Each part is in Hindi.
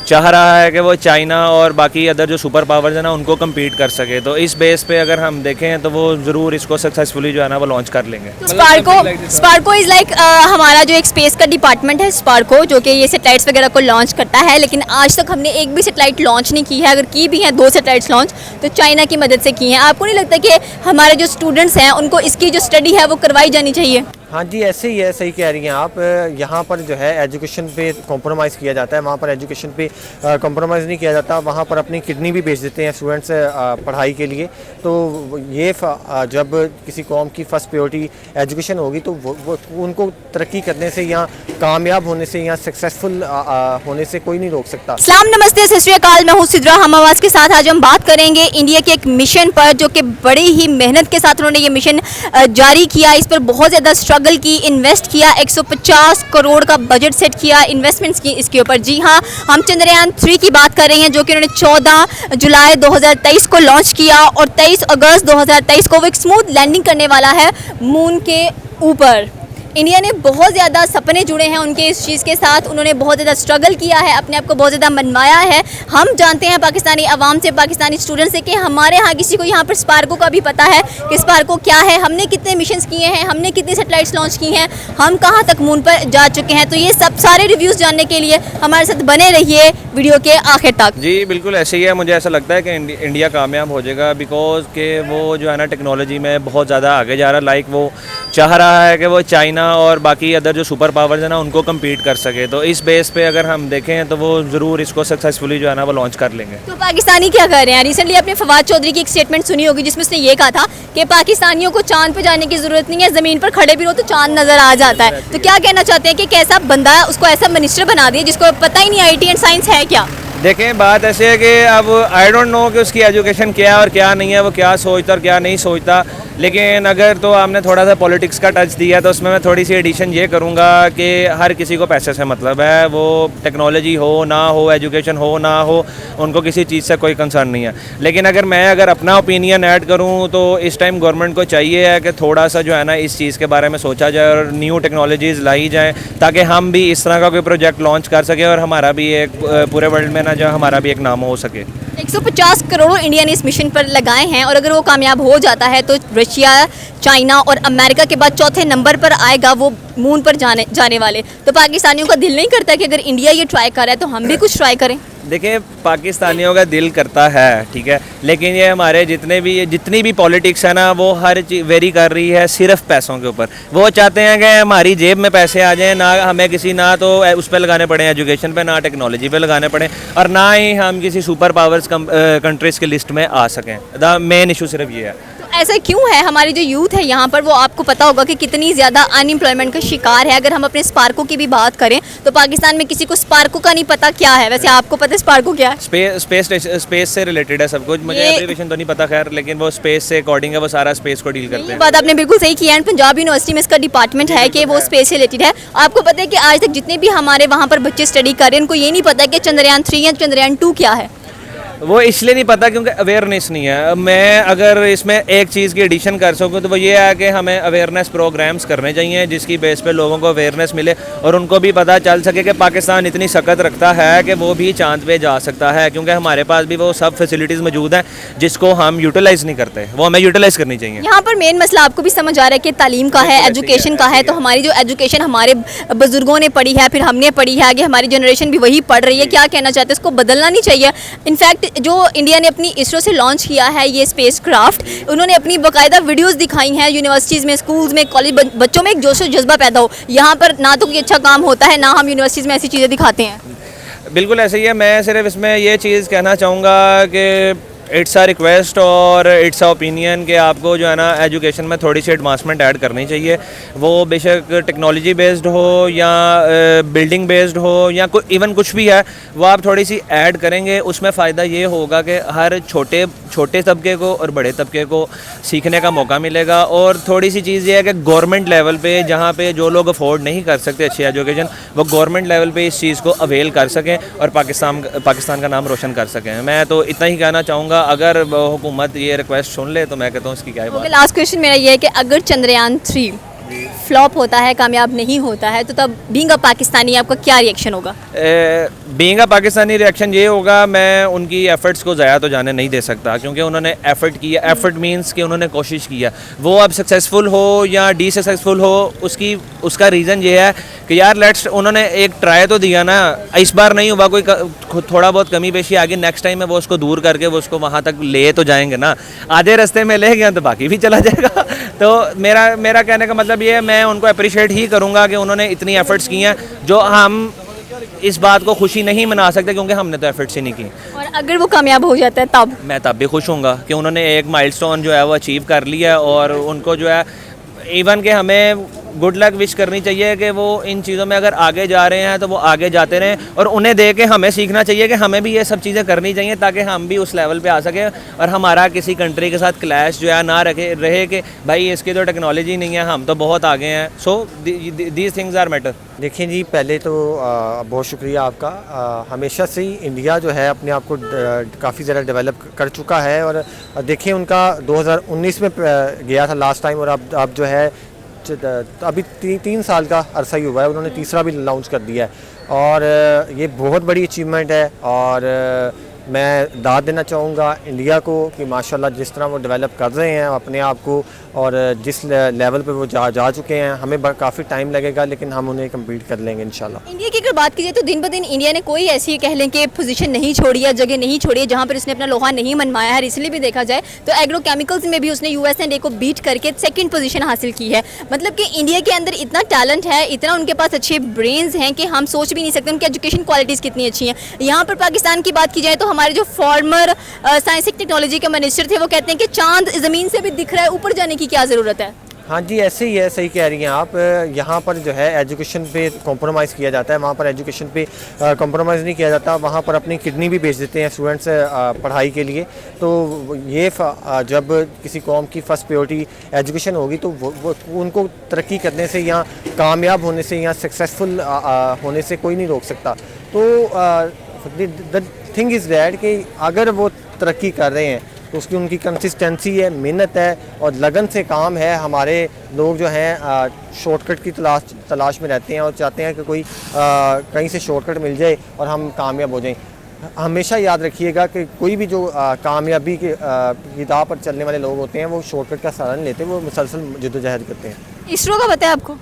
चाह रहा है कि वो चाइना और बाकी अदर जो सुपर पावर्स हैं ना उनको कम्पीट कर सके। तो इस बेस पे अगर हम देखें तो वो ज़रूर इसको सक्सेसफुली जो है ना वो लॉन्च कर लेंगे। स्पार्को इज़ लाइक हमारा जो एक स्पेस का डिपार्टमेंट है स्पार्को, जो कि ये सैटेलाइट्स वगैरह को लॉन्च करता है, लेकिन आज तक हमने एक भी सैटेलाइट लॉन्च नहीं की है। अगर की भी हैं 2 सैटेलाइट्स लॉन्च तो चाइना की मदद से की हैं। आपको नहीं लगता कि हमारे जो स्टूडेंट्स हैं उनको इसकी जो स्टडी है वो करवाई जानी चाहिए? हाँ जी, ऐसे ही है, सही कह रही हैं आप। यहाँ पर जो है एजुकेशन पे कॉम्प्रोमाइज़ किया जाता है, वहाँ पर एजुकेशन पे कॉम्प्रोमाइज़ नहीं किया जाता। वहाँ पर अपनी किडनी भी बेच देते हैं स्टूडेंट्स पढ़ाई के लिए। तो ये जब किसी कौम की फ़र्स्ट प्रायोरिटी एजुकेशन होगी तो वो उनको तरक्की करने से या कामयाब होने से या सक्सेसफुल होने से कोई नहीं रोक सकता। सलाम, नमस्ते, सत श्री अकाल। मैं हूँ सिद्रा हम आवाज़ के साथ। आज हम बात करेंगे इंडिया के एक मिशन पर, जो कि बड़ी ही मेहनत के साथ उन्होंने ये मिशन जारी किया। इस पर बहुत ज़्यादा स्ट्रगल की, इन्वेस्ट किया, 150 करोड़ का बजट सेट किया, इन्वेस्टमेंट्स की इसके ऊपर। जी हाँ, हम चंद्रयान 3 की बात कर रहे हैं, जो कि उन्होंने 14 जुलाई 2023 को लॉन्च किया और 23 अगस्त 2023 को वो एक स्मूथ लैंडिंग करने वाला है मून के ऊपर। इंडिया ने बहुत ज़्यादा सपने जुड़े हैं उनके इस चीज़ के साथ। उन्होंने बहुत ज़्यादा स्ट्रगल किया है, अपने आप को बहुत ज़्यादा मनवाया है। हम जानते हैं पाकिस्तानी अवाम से, पाकिस्तानी स्टूडेंट से, कि हमारे यहाँ किसी को यहाँ पर स्पार्को का भी पता है कि स्पार्को क्या है, हमने कितने मिशंस किए हैं, हमने कितनी सैटेलाइट्स लॉन्च की हैं, हम कहाँ तक मून पर जा चुके हैं। तो ये सब सारे रिव्यूज़ जानने के लिए हमारे साथ बने रहिए वीडियो के आखिर तक। जी बिल्कुल ऐसे ही है। मुझे ऐसा लगता है कि इंडिया कामयाब हो जाएगा, बिकॉज के वो जो है ना टेक्नोलॉजी में बहुत ज़्यादा आगे जा रहा है। लाइक वो चाह रहा है कि वो चाइना और बाकी अदर जो सुपर पावर्स हैं ना उनको कम्पीट कर सके। तो इस बेस पे अगर हम देखें तो वो ज़रूर इसको सक्सेसफुली जो है ना वो लॉन्च कर लेंगे। तो पाकिस्तानी क्या कर रहे हैं? रिसेंटली आपने फवाद चौधरी की एक स्टेटमेंट सुनी होगी, जिसमें उसने ये कहा था कि पाकिस्तानियों को चांद पे जाने की ज़रूरत नहीं है, ज़मीन पर खड़े भी रहो तो चांद नज़र आ जाता है। तो क्या कहना चाहते हैं कि कैसा बंदा है, उसको ऐसा मिनिस्टर बना दिया जिसको पता ही नहीं IT एंड साइंस है क्या? देखें, बात ऐसे है कि अब आई डोंट नो कि उसकी एजुकेशन क्या है और क्या नहीं है, वो क्या सोचता और क्या नहीं सोचता। लेकिन अगर तो आपने थोड़ा सा पॉलिटिक्स का टच दिया तो उसमें मैं थोड़ी सी एडिशन ये करूँगा कि हर किसी को पैसे से मतलब है। वो टेक्नोलॉजी हो ना हो, एजुकेशन हो ना हो, उनको किसी चीज़ से कोई कंसर्न नहीं है। लेकिन अगर अपना ओपिनियन ऐड करूँ तो इस टाइम गवर्नमेंट को चाहिए है कि थोड़ा सा जो है ना इस चीज़ के बारे में सोचा जाए और न्यू टेक्नोलॉजीज़ लाई जाएँ, ताकि हम भी इस तरह का कोई प्रोजेक्ट लॉन्च कर सकें और हमारा भी एक पूरे वर्ल्ड में ना जो हमारा भी एक नाम हो सके। 150 करोड़ इंडिया ने इस मिशन पर लगाए हैं और अगर वो कामयाब हो जाता है तो रशिया, चाइना और अमेरिका के बाद चौथे नंबर पर आएगा वो मून पर जाने वाले। तो पाकिस्तानियों का दिल नहीं करता कि अगर इंडिया ये ट्राई कर रहा है तो हम भी कुछ ट्राई करें? देखिए, पाकिस्तानियों का दिल करता है, ठीक है, लेकिन ये हमारे जितनी भी पॉलिटिक्स है ना वो हर चीज़ वेरी कर रही है सिर्फ पैसों के ऊपर। वो चाहते हैं कि हमारी जेब में पैसे आ जाएं, ना हमें ना तो उस पर लगाने पड़े एजुकेशन पे, ना टेक्नोलॉजी पे लगाने पड़े, और ना ही हम किसी सुपर पावर्स कंट्रीज़ की लिस्ट में आ सकें। द मेन इशू सिर्फ ये है। ऐसा क्यों है? हमारी जो यूथ है यहाँ पर, वो आपको पता होगा कि कितनी ज़्यादा अनएम्प्लॉयमेंट का शिकार है। अगर हम अपने स्पार्को की भी बात करें तो पाकिस्तान में किसी को स्पार्को का नहीं पता क्या है। वैसे आपको पता है स्पार्को क्या है? स्पेस से रिलेटेड है सब कुछ। मुझे एप्लीकेशन तो नहीं पता खैर, लेकिन वो स्पेस से अकॉर्डिंग है, वो सारा स्पेस को डील करते हैं। बात आपने बिल्कुल सही की है। पंजाब यूनिवर्सिटी में इसका डिपार्टमेंट है कि वो स्पेस से रिलेटेड है। आपको पता है कि आज तक जितने भी हमारे वहाँ पर बच्चे स्टडी कर रहे हैं उनको ये नहीं पता कि चंद्रयान 3 या चंद्रयान 2 क्या है। वो इसलिए नहीं पता क्योंकि अवेयरनेस नहीं है। मैं अगर इसमें एक चीज़ की एडिशन कर सकूँ तो वो ये है कि हमें अवेयरनेस प्रोग्राम्स करने चाहिए जिसकी बेस पे लोगों को अवेयरनेस मिले और उनको भी पता चल सके कि पाकिस्तान इतनी सख्त रखता है कि वो भी चांद पे जा सकता है, क्योंकि हमारे पास भी वो सब फैसिलिटीज़ मौजूद हैं जिसको हम यूटिलाइज़ नहीं करते। वो हमें यूटिलाइज़ करनी चाहिए। यहाँ पर मेन मसला आपको भी समझ आ रहा है कि तालीम का है, एजुकेशन का है। तो हमारी जो एजुकेशन हमारे बुजुर्गों ने पढ़ी है, फिर हमने पढ़ी है, आगे हमारी जनरेशन भी वही पढ़ रही है। क्या कहना चाहते हैं? इसको बदलना नहीं चाहिए। इनफैक्ट जो इंडिया ने अपनी इसरो से लॉन्च किया है ये स्पेस क्राफ्ट, उन्होंने अपनी बाकायदा वीडियोस दिखाई हैं यूनिवर्सिटीज़ में, स्कूल्स में, कॉलेज, बच्चों में एक जोश और जज्बा पैदा हो। यहाँ पर ना तो कोई अच्छा काम होता है, ना हम यूनिवर्सिटीज़ में ऐसी चीज़ें दिखाते हैं। बिल्कुल ऐसे ही है। मैं सिर्फ इसमें ये चीज़ कहना चाहूँगा कि इट्स अ रिक्वेस्ट और इट्स अ ओपिनियन कि आपको जो है ना एजुकेशन में थोड़ी सी एडवांसमेंट ऐड करनी चाहिए। वो बेशक टेक्नोलॉजी बेस्ड हो या बिल्डिंग बेस्ड हो या इवन कुछ भी है, वो आप थोड़ी सी ऐड करेंगे। उसमें फ़ायदा ये होगा कि हर छोटे तबके को और बड़े तबके को सीखने का मौका मिलेगा। और थोड़ी सी चीज़ ये है कि गवर्नमेंट लेवल पे जहाँ पे जो लोग अफोर्ड नहीं कर सकते अच्छी एजुकेशन, वो गवर्नमेंट लेवल पे इस चीज़ को अवेल कर सकें और पाकिस्तान का नाम रोशन कर सकें। मैं तो इतना ही कहना चाहूँगा। अगर हुकूमत ये रिक्वेस्ट सुन ले तो मैं कहता हूँ इसकी क्या बात। लास्ट क्वेश्चन मेरा ये है कि अगर चंद्रयान 3 फ्लॉप होता है, कामयाब नहीं होता है, तो तब बीइंग अ पाकिस्तानी आपका क्या रिएक्शन होगा? बीइंग अ पाकिस्तानी रिएक्शन ये होगा, मैं उनकी एफ़र्ट्स को ज़ाया तो जाने नहीं दे सकता, क्योंकि उन्होंने एफ़र्ट किया। एफ़र्ट मींस कि उन्होंने कोशिश किया, वो अब सक्सेसफुल हो या डी सक्सेसफुल हो, उसका रीज़न ये है कि यार लेट्स, उन्होंने एक ट्राई तो दिया ना। इस बार नहीं हुआ, कोई थोड़ा बहुत कमी पेशी आ गई, नेक्स्ट टाइम में वो उसको दूर करके वो उसको वहाँ तक ले तो जाएंगे ना। आधे रास्ते में ले गए तो बाकी भी चला जाएगा। तो मेरा कहने का मतलब ये है, मैं उनको अप्रिशिएट ही करूँगा कि उन्होंने इतनी एफ़र्ट्स की हैं, जो हम इस बात को खुशी नहीं मना सकते क्योंकि हमने तो एफर्ट्स ही नहीं की। और अगर वो कामयाब हो जाता है तब मैं तब भी खुश हूँगा कि उन्होंने एक माइलस्टोन जो है वो अचीव कर लिया है, और उनको जो है इवन कि हमें गुड लक विश करनी चाहिए कि वो इन चीज़ों में अगर आगे जा रहे हैं तो वो आगे जाते रहें, और उन्हें देख के हमें सीखना चाहिए कि हमें भी ये सब चीज़ें करनी चाहिए ताकि हम भी उस लेवल पे आ सकें, और हमारा किसी कंट्री के साथ क्लैश जो है ना रहे कि भाई इसकी तो टेक्नोलॉजी नहीं है, हम तो बहुत आगे हैं। So these things are matter. देखिए जी, पहले तो बहुत शुक्रिया आपका। हमेशा से ही इंडिया जो है अपने आप को काफ़ी ज़्यादा डेवलप कर चुका है, और देखिए उनका 2019 में गया था लास्ट टाइम, और अब जो है अभी 3 साल का अरसा ही हुआ है, उन्होंने तीसरा भी लॉन्च कर दिया है, और ये बहुत बड़ी अचीवमेंट है। और मैं दाद देना चाहूँगा इंडिया को कि माशाल्लाह जिस तरह वो डेवलप कर रहे हैं अपने आप को, और जिस लेवल पे वो जा चुके हैं। हमें काफ़ी टाइम लगेगा, लेकिन हम उन्हें कम्पीट कर लेंगे इंशाल्लाह। इंडिया की अगर बात की जाए तो दिन ब दिन इंडिया ने कोई ऐसी कह लें कि पोजीशन नहीं छोड़ी है, जगह नहीं छोड़ी है जहाँ पर उसने अपना लोहा नहीं मनवाया है। इसलिए भी देखा जाए तो एग्रो केमिकल्स में भी उसने यूएसए को बीट करके सेकंड पोजीशन हासिल की है। मतलब कि इंडिया के अंदर इतना टैलेंट है, इतना उनके पास अच्छे ब्रेन्स हैं कि हम सोच भी नहीं सकते उनकी एजुकेशन क्वालिटीज़ कितनी अच्छी हैं। यहाँ पर पाकिस्तान की बात की जाए तो हमारे जो फॉर्मर साइंस एंड टेक्नोलॉजी के मिनिस्टर थे वो कहते हैं कि चांद ज़मीन से भी दिख रहा है, ऊपर जाने की क्या ज़रूरत है। हाँ जी, ऐसे ही है, सही कह रही हैं आप। यहाँ पर जो है एजुकेशन पे कॉम्प्रोमाइज़ किया जाता है, वहाँ पर एजुकेशन पे कॉम्प्रोमाइज़ नहीं किया जाता। वहाँ पर अपनी किडनी भी बेच देते हैं स्टूडेंट्स पढ़ाई के लिए। तो ये जब किसी कौम की फ़र्स्ट प्रायोरिटी एजुकेशन होगी तो वो उनको तरक्की करने से या कामयाब होने से या सक्सेसफुल होने से कोई नहीं रोक सकता। तो द थिंग इज़ दैट कि अगर वो तरक्की कर रहे हैं तो उसकी उनकी कंसिस्टेंसी है, मेहनत है और लगन से काम है। हमारे लोग जो हैं शॉर्टकट की तलाश में रहते हैं और चाहते हैं कि कोई कहीं से शॉर्टकट मिल जाए और हम कामयाब हो जाएं। हमेशा याद रखिएगा कि कोई भी जो कामयाबी की राह पर चलने वाले लोग होते हैं वो शॉर्टकट का सहारा नहीं लेते, वो मुसलसल जद्दोजहद करते हैं। इसरो का पता है आपको?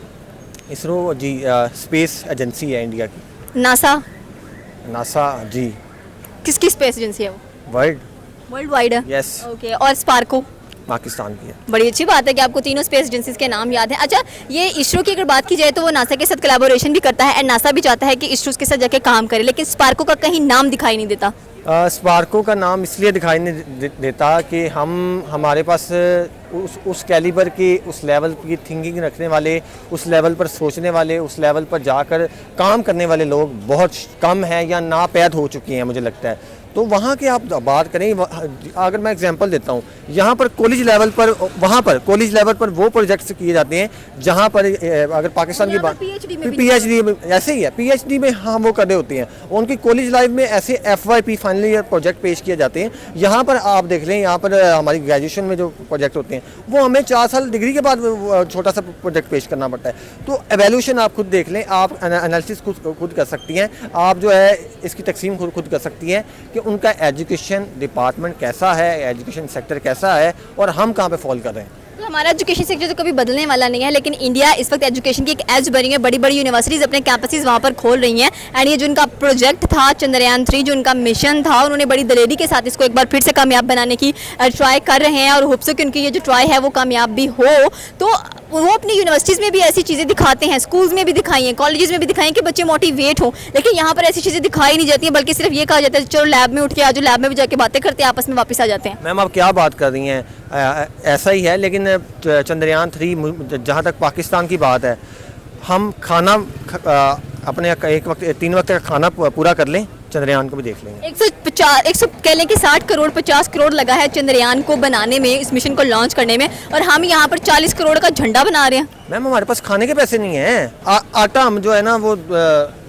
इसरो जी स्पेस एजेंसी है इंडिया की। नासा जी किसकी स्पेस एजेंसी है वो? वर्ल्ड वाइड है। यस। ओके, और स्पार्को पाकिस्तान की है। बड़ी अच्छी बात है कि आपको तीनों स्पेस एजेंसीज के नाम याद हैं। अच्छा, ये इसरो की अगर बात की जाए तो वो नासा के साथ कोलैबोरेशन भी करता है, एंड नासा भी चाहता है कि इसरो के साथ जाके काम करे, लेकिन स्पार्को का कहीं नाम दिखाई नहीं देता। स्पार्को का नाम इसलिए दिखाई नहीं देता कि हमारे पास उस कैलिबर की, उस लेवल की थिंकिंग रखने वाले, उस लेवल पर सोचने वाले, उस लेवल पर जाकर काम करने वाले लोग बहुत कम हैं या नापैद हो चुके हैं मुझे लगता है। तो वहाँ की आप बात करें, अगर मैं एग्जांपल देता हूँ, यहाँ पर कॉलेज लेवल पर, वहाँ पर कॉलेज लेवल पर वो प्रोजेक्ट्स किए जाते हैं जहाँ पर अगर पाकिस्तान की बात पीएचडी में ऐसे ही है, पीएचडी में हम वो कर रहे होते हैं। उनकी कॉलेज लाइफ में ऐसे FYP फाइनल ईयर प्रोजेक्ट पेश किए जाते हैं। यहाँ पर आप देख लें, यहाँ पर हमारी ग्रेजुएशन में जो प्रोजेक्ट होते हैं वो हमें 4 साल डिग्री के बाद छोटा सा प्रोजेक्ट पेश करना पड़ता है। तो एवेल्यूशन आप खुद देख लें, आप एनालिसिस खुद कर सकती हैं, आप जो है इसकी तकसीम खुद कर सकती हैं कि उनका एजुकेशन डिपार्टमेंट कैसा है, एजुकेशन सेक्टर कैसा है और हम कहाँ पे फॉल कर रहे हैं। तो हमारा एजुकेशन सेक्टर तो कभी बदलने वाला नहीं है, लेकिन इंडिया इस वक्त एजुकेशन की एक एज बनी है। बड़ी बड़ी यूनिवर्सिटीज़ अपने कैंपसेस वहाँ पर खोल रही हैं, एंड ये जो उनका प्रोजेक्ट था चंद्रयान 3, जो उनका मिशन था, उन्होंने बड़ी दलेरी के साथ इसको एक बार फिर से कामयाब बनाने की ट्राई कर रहे हैं, और होप सो कि उनकी ये जो ट्राई है वो कामयाब भी हो। तो वो अपनी यूनिवर्सिटीज़ में भी ऐसी चीज़ें दिखाते हैं, स्कूल्स में भी दिखाई हैं, कॉलेजेस में भी दिखाई हैं कि बच्चे मोटिवेट हो, लेकिन यहाँ पर ऐसी चीज़ें दिखाई नहीं जाती हैं, बल्कि सिर्फ ये कहा जाता है चलो लैब में उठ के आ जाओ, लैब में भी जाके बातें करते हैं, आपस में वापस आ जाते हैं। मैम आप क्या बात कर रही हैं, ऐसा ही है। लेकिन चंद्रयान 3 जहाँ तक पाकिस्तान की बात है, हम खाना अपने एक वक्त 3 वक्त का खाना पूरा कर लें, चंद्रयान को भी देख लेंगे। 100 कह लें कि 60 करोड़ 50 करोड़ लगा है चंद्रयान को बनाने में, इस मिशन को लॉन्च करने में, और हम यहाँ पर 40 करोड़ का झंडा बना रहे हैं। मैम हमारे पास खाने के पैसे नहीं हैं। आटा हम जो है ना वो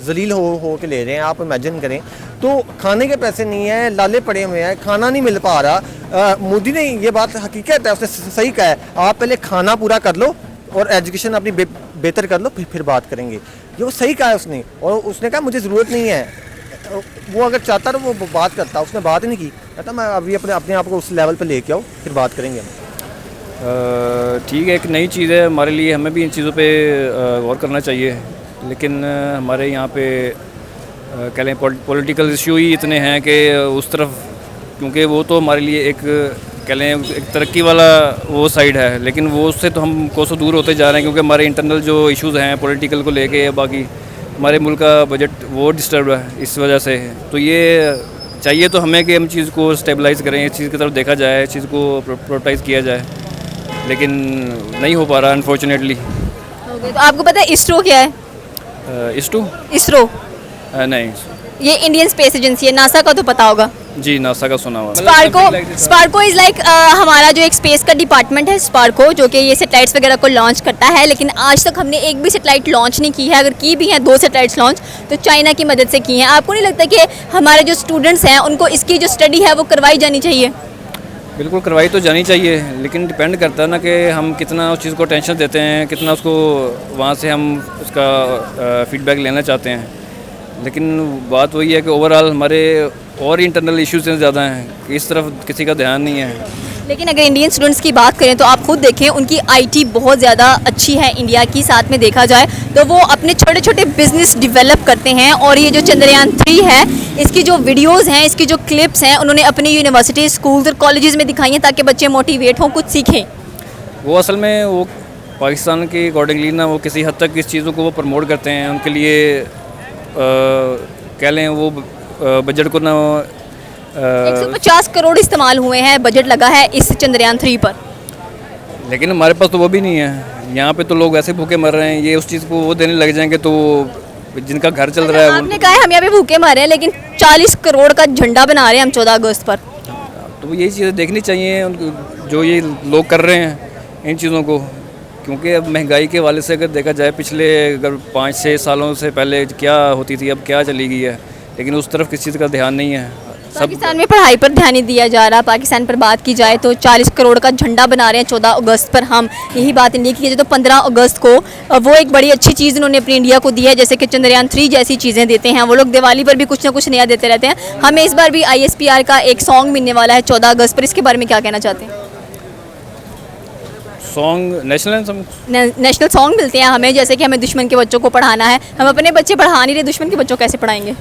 जलील हो के ले रहे हैं, आप इमेजिन करें। तो खाने के पैसे नहीं है, लाले पड़े हुए हैं, खाना नहीं मिल पा रहा। मोदी ने ये बात हकीकत है, उसने सही कहा है, आप पहले खाना पूरा कर लो और एजुकेशन अपनी बेहतर कर लो, फिर बात करेंगे। ये वो सही कहा है उसने, और उसने कहा मुझे ज़रूरत नहीं है वो अगर चाहता तो वो बात करता, उसने बात नहीं की, कहता मैं अभी अपने आप को उस लेवल पे लेके आऊँ फिर बात करेंगे हम। ठीक है, एक नई चीज़ है हमारे लिए, हमें भी इन चीज़ों पे गौर करना चाहिए, लेकिन हमारे यहाँ पे कह लें पॉलिटिकल इशू ही इतने हैं कि उस तरफ, क्योंकि वो तो हमारे लिए एक कह लें एक तरक्की वाला वो साइड है, लेकिन वो उससे तो हम कोसों दूर होते जा रहे हैं, क्योंकि हमारे इंटरनल जो इश्यूज़ हैं पॉलिटिकल को लेके, बाकी हमारे मुल्क का बजट वो डिस्टर्ब है इस वजह से। तो ये चाहिए तो हमें कि हम चीज़ को स्टेबलाइज़ करें, इस चीज़ की तरफ देखा जाए, इस चीज़ को प्रोटेक्ट किया जाए, लेकिन नहीं हो पा रहा अनफॉर्चुनेटली। तो आपको पता है इसरो क्या है? इसरो नहीं ये इंडियन स्पेस एजेंसी है, नासा का तो पता होगा। जी, नासा का सुना हुआ। स्पार्को इज़ लाइक हमारा जो एक स्पेस का डिपार्टमेंट है स्पार्को, जो कि ये सैटेलाइट्स वगैरह को लॉन्च करता है, लेकिन आज तक हमने एक भी सैटेलाइट लॉन्च नहीं की है, अगर की भी हैं 2 सैटेलाइट्स लॉन्च तो चाइना की मदद से की हैं। आपको नहीं लगता कि हमारे जो स्टूडेंट्स हैं उनको इसकी जो स्टडी है वो करवाई जानी चाहिए? बिल्कुल करवाई तो जानी चाहिए, लेकिन डिपेंड करता है ना कि हम कितना उस चीज़ को टेंशन देते हैं, कितना उसको वहाँ से हम उसका फीडबैक लेना चाहते हैं। लेकिन बात वही है कि ओवरऑल हमारे और इंटरनल इश्यूज ज़्यादा हैं कि इस तरफ किसी का ध्यान नहीं है। लेकिन अगर इंडियन स्टूडेंट्स की बात करें तो आप खुद देखें उनकी आईटी बहुत ज़्यादा अच्छी है इंडिया की, साथ में देखा जाए तो वो अपने छोटे छोटे बिजनेस डेवलप करते हैं। और ये जो चंद्रयान 3 है इसकी जो वीडियोस हैं, इसकी जो क्लिप्स हैं, उन्होंने अपनी यूनिवर्सिटी, स्कूल्स और कॉलेजेस में दिखाई हैं ताकि बच्चे मोटिवेट हों, कुछ सीखें। वो असल में वो पाकिस्तान के अकॉर्डिंगली ना वो किसी हद तक इस चीज़ों को वो प्रमोट करते हैं, उनके लिए कह लें वो बजट को ना 150 करोड़ इस्तेमाल हुए हैं, बजट लगा है इस चंद्रयान 3 पर। लेकिन हमारे पास तो वो भी नहीं है। यहाँ पे तो लोग ऐसे भूखे मर रहे हैं, ये उस चीज़ को वो देने लग जाएंगे तो जिनका घर चल रहा है आपने कहा है हम यहाँ पे भूखे मर रहे हैं, लेकिन 40 करोड़ का झंडा बना रहे हैं हम 14 अगस्त पर। तो यही चीज़ें देखनी चाहिए उनको, जो ये लोग कर रहे हैं इन चीज़ों को, क्योंकि अब महंगाई के वाले से अगर देखा जाए पिछले अगर 5-6 सालों से पहले क्या होती थी अब क्या चली गई है, लेकिन उस तरफ किसी चीज़ का ध्यान नहीं है। पाकिस्तान में पढ़ाई पर ध्यान नहीं दिया जा रहा। पाकिस्तान पर बात की जाए तो 40 करोड़ का झंडा बना रहे हैं 14 अगस्त पर। हम यही बात इंडिया की है तो 15 अगस्त को वो एक बड़ी अच्छी चीज़ उन्होंने अपनी इंडिया को दी है, जैसे कि चंद्रयान 3 जैसी चीज़ें देते हैं। वो लोग दिवाली पर भी कुछ ना कुछ नया देते रहते हैं। हमें इस बार भी ISPR का एक सॉन्ग मिलने वाला है 14 अगस्त पर, इसके बारे में क्या कहना चाहते हैं? सॉन्ग नेशनल सॉन्ग मिलते हैं हमें, जैसे कि हमें दुश्मन के बच्चों को पढ़ाना है, हम अपने बच्चे पढ़ा नहीं रहे, दुश्मन के बच्चों कैसे पढ़ाएंगे?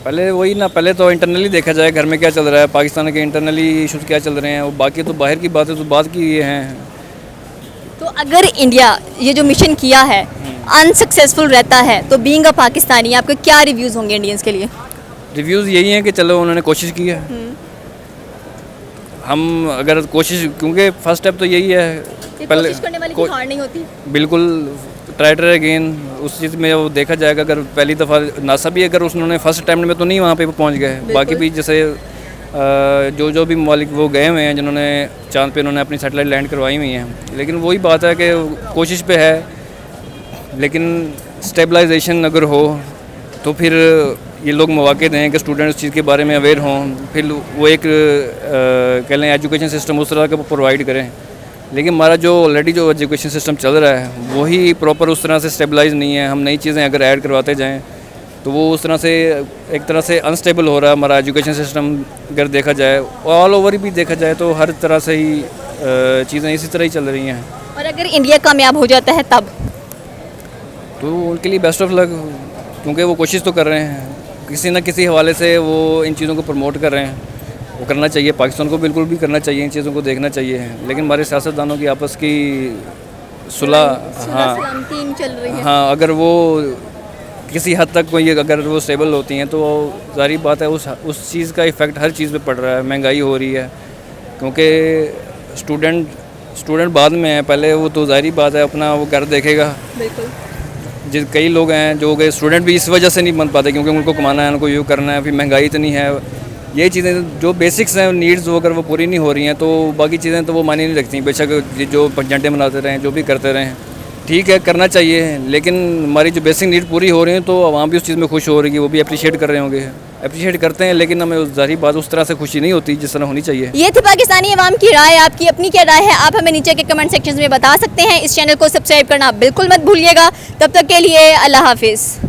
पहले वही ना, पहले तो इंटरनली देखा जाए घर में क्या चल रहा है, पाकिस्तान के इंटरनली इशूज़ क्या चल रहे हैं, वो बाकी तो बाहर की बातें तो बात की ये हैं। तो अगर इंडिया ये जो मिशन किया है अनसक्सेसफुल रहता है तो बीइंग अ पाकिस्तानी आपके क्या रिव्यूज़ होंगे इंडियंस के लिए? रिव्यूज़ यही हैं कि चलो उन्होंने कोशिश की है, हम अगर कोशिश, क्योंकि फर्स्ट स्टेप तो यही है, पहले कोशिश करने वाली की हार नहीं होती। बिल्कुल ट्राई अगेन उस चीज़ में वो देखा जाएगा। अगर पहली दफ़ा नासा भी अगर उन्होंने फर्स्ट अटैम्प्ट में तो नहीं वहाँ पे पहुँच गए, बाकी भी जैसे जो भी ममालिक वो गए हुए हैं जिन्होंने चांद पे उन्होंने अपनी सैटेलाइट लैंड करवाई हुई हैं, लेकिन वही बात है कि कोशिश पे है, लेकिन स्टेबलाइजेशन अगर हो तो फिर ये लोग मौके दें कि स्टूडेंट उस चीज़ के बारे में अवेयर हों, फिर वो एक कह लें एजुकेशन सिस्टम उस तरह का प्रोवाइड करें। लेकिन हमारा जो ऑलरेडी जो एजुकेशन सिस्टम चल रहा है वही प्रॉपर उस तरह से स्टेबलाइज नहीं है। हम नई चीज़ें अगर ऐड करवाते जाएं तो वो उस तरह से एक तरह से अनस्टेबल हो रहा है हमारा एजुकेशन सिस्टम। अगर देखा जाए ऑल ओवर भी देखा जाए तो हर तरह से ही चीज़ें इसी तरह ही चल रही हैं। और अगर इंडिया कामयाब हो जाता है तब तो उनके लिए बेस्ट ऑफ लक, क्योंकि वो कोशिश तो कर रहे हैं, किसी न किसी हवाले से वो इन चीज़ों को प्रमोट कर रहे हैं। वो करना चाहिए, पाकिस्तान को बिल्कुल भी करना चाहिए, इन चीज़ों को देखना चाहिए, लेकिन हमारे सियासतदानों की आपस की सुलह चल रही है। हाँ, अगर वो किसी हद तक कोई अगर वो स्टेबल होती हैं तो ज़ाहिर बात है उस चीज़ का इफ़ेक्ट हर चीज़ पे पड़ रहा है। महंगाई हो रही है, क्योंकि स्टूडेंट बाद में है, पहले वो तो ज़ाहिर बात है अपना वो घर देखेगा। जिस कई लोग हैं जो गए स्टूडेंट भी इस वजह से नहीं बन पाते क्योंकि उनको कमाना है, उनको यूँ करना है, फिर महंगाई इतनी है। ये चीज़ें जो बेसिक्स हैं नीड्स वो अगर वो पूरी नहीं हो रही हैं तो बाकी चीज़ें तो वो मायने नहीं रखती। बेशक जो झंडे बनाते रहें, जो भी करते रहें, ठीक है करना चाहिए, लेकिन हमारी जो बेसिक नीड पूरी हो रही है तो आवाम भी उस चीज़ में खुश हो रही है, वो भी अप्रिशिएट कर रहे होंगे, अप्रिशिएट करते हैं, लेकिन हमें ज़ाहिर बात उस तरह से खुशी नहीं होती जिस तरह होनी चाहिए। ये थी पाकिस्तानी अवाम की राय। आपकी अपनी क्या राय है आप हमें नीचे के कमेंट सेक्शन में बता सकते हैं। इस चैनल को सब्सक्राइब करना बिल्कुल मत भूलिएगा। तब तक के लिए अल्लाह हाफिज़।